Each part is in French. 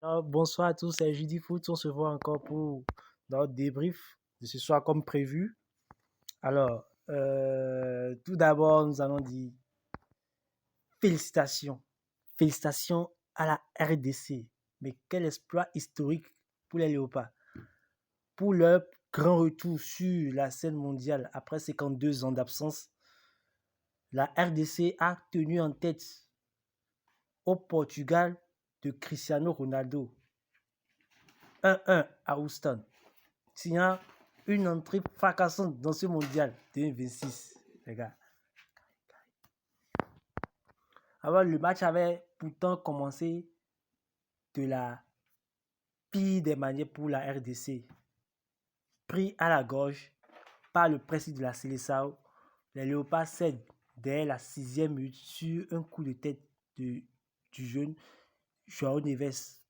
Alors, bonsoir à tous, c'est Judy Foot. On se voit encore pour notre débrief de ce soir comme prévu. Alors, tout d'abord, nous allons dire félicitations. Félicitations à la RDC. Mais quel exploit historique pour les Léopards. Pour leur grand retour sur la scène mondiale après 52 ans d'absence, la RDC a tenu en tête au Portugal de Cristiano Ronaldo 1-1 à Houston, signant une entrée fracassante dans ce mondial 2026, les gars. Alors, le match avait pourtant commencé de la pire des manières pour la RDC. Pris à la gorge par le président de la Seleção, les Léopards cèdent dès la 6e minute sur un coup de tête du jeune João Neves,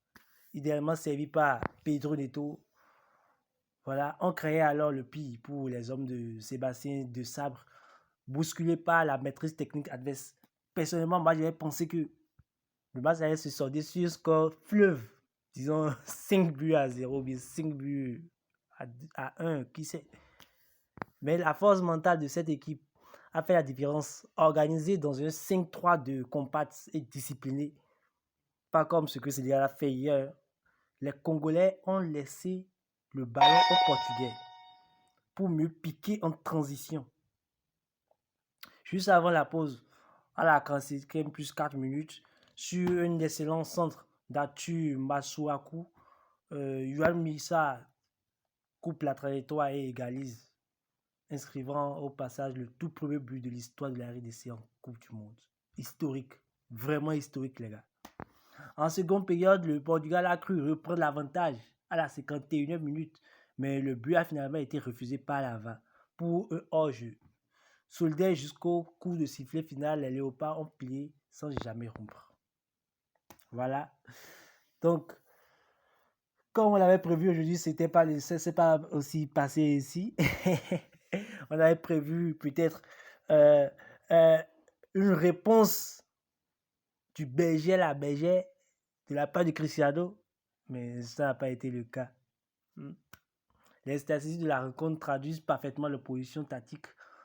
idéalement servi par Pedro Neto. Voilà, on créait alors le pire pour les hommes de Sébastien de Sabre, bousculés par la maîtrise technique adverse. Personnellement, moi, j'avais pensé que le match allait se solder sur un score fleuve, disons 5 buts à 0, bien 5 buts à 1, qui sait. Mais la force mentale de cette équipe a fait la différence, organisée dans un 5-3-2 compact et discipliné, pas comme ce que Sénégal a fait hier. Les Congolais ont laissé le ballon aux Portugais pour mieux piquer en transition. Juste avant la pause, à la 45e plus 4 minutes, sur un excellent centre d'Atu Masuaku, Yuan Missa coupe la trajectoire et égalise, inscrivant au passage le tout premier but de l'histoire de la RDC en Coupe du Monde. Historique, vraiment historique, les gars. En seconde période, le Portugal a cru reprendre l'avantage à la 51e minute, mais le but a finalement été refusé par la VAR pour un hors-jeu. Soldés jusqu'au coup de sifflet final, les Léopards ont plié sans jamais rompre. Voilà. Donc, comme on l'avait prévu aujourd'hui, c'est pas aussi passé ici. On avait prévu peut-être euh, euh, une réponse du berger à la bergère de la part de Cristiano, mais ça n'a pas été le cas. Les statistiques de la rencontre traduisent parfaitement l'opposition tactique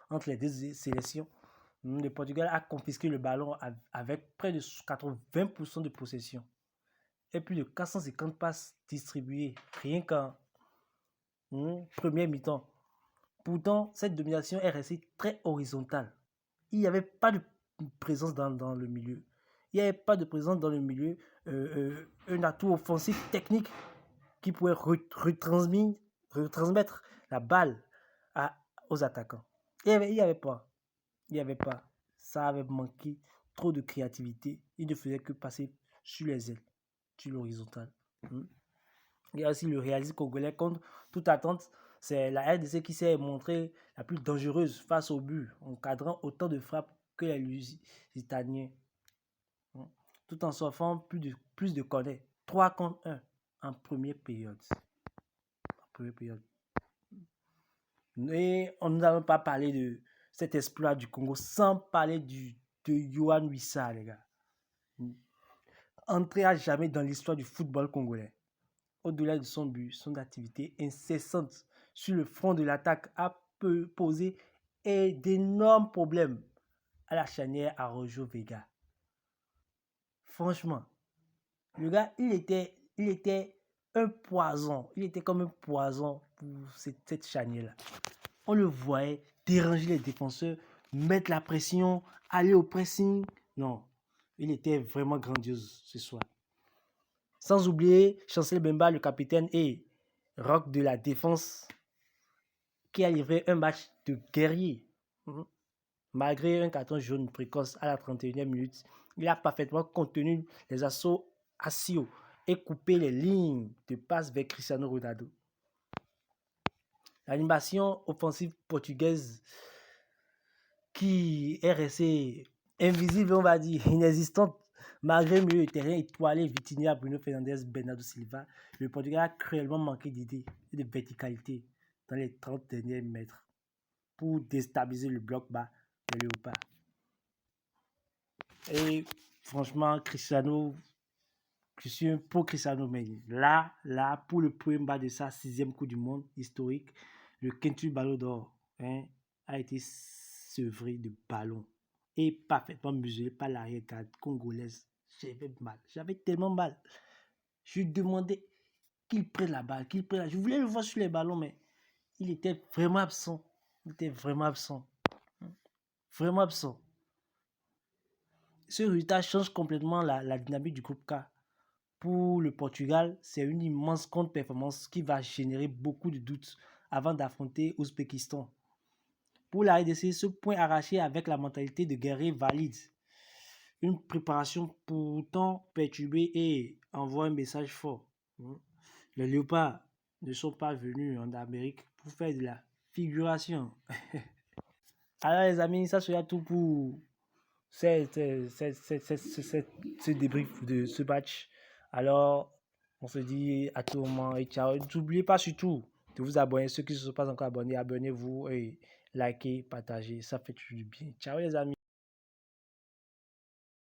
entre les deux sélections. Le Portugal a confisqué le ballon avec près de 80% de possession et plus de 450 passes distribuées, rien qu'en première mi-temps. Pourtant, cette domination est restée très horizontale. Il n'y avait pas de présence dans le milieu. Il n'y avait pas de présence dans le milieu, un atout offensif technique qui pouvait retransmettre la balle aux attaquants. Il n'y avait pas. Il n'y avait pas. Ça avait manqué trop de créativité. Il ne faisait que passer sur les ailes, sur l'horizontale. Il y a aussi le réalisme congolais contre toute attente. C'est la RDC qui s'est montrée la plus dangereuse face au but, encadrant autant de frappes que les Lusitaniens, tout en s'offrant plus de connaît. 3 contre 1 en première période. Et on nous n'avons pas parlé de cet exploit du Congo sans parler de Yohan Wissa, les gars. Entré à jamais dans l'histoire du football congolais. Au-delà de son but, son activité incessante sur le front de l'attaque a posé d'énormes problèmes à la charnière à Rojo Vega. Franchement, le gars, il était un poison. Il était comme un poison pour cette charnière-là. On le voyait déranger les défenseurs, mettre la pression, aller au pressing. Non, il était vraiment grandiose ce soir. Sans oublier Chancel Bemba, le capitaine, et Rock de la défense, qui a livré un match de guerrier. Malgré un carton jaune précoce à la 31e minute, il a parfaitement contenu les assauts Assio et coupé les lignes de passe vers Cristiano Ronaldo. L'animation offensive portugaise qui est restée invisible, on va dire, inexistante, malgré le milieu de terrain étoilé Vitinha, Bruno Fernandes, Bernardo Silva, le Portugal a cruellement manqué d'idées et de verticalité dans les 30 derniers mètres pour déstabiliser le bloc bas de Léopard. Et franchement, Cristiano Je suis un pro Cristiano Ronaldo. Là, pour le premier match de sa 6e Coupe du Monde historique, le quintuple ballon d'or a été sevré de ballon et parfaitement mesuré par l'arrière-garde congolaise. J'avais mal. J'avais tellement mal. Je lui demandais qu'il prenne la balle, qu'il prenne la... Je voulais le voir sur les ballons, mais il était vraiment absent. Vraiment absent. Ce résultat change complètement la dynamique du groupe K. Pour le Portugal, c'est une immense contre-performance qui va générer beaucoup de doutes avant d'affronter l'Ouzbékistan. Pour la RDC, ce point arraché avec la mentalité de guerrier valide. Une préparation pourtant perturbée et envoie un message fort. Les Léopards ne sont pas venus en Amérique pour faire de la figuration. Alors les amis, ça sera tout pour ce débrief de ce match. Alors, on se dit à tout moment et ciao. N'oubliez pas surtout de vous abonner. Ceux qui ne sont pas encore abonnés, abonnez-vous et likez, partagez. Ça fait toujours du bien. Ciao les amis.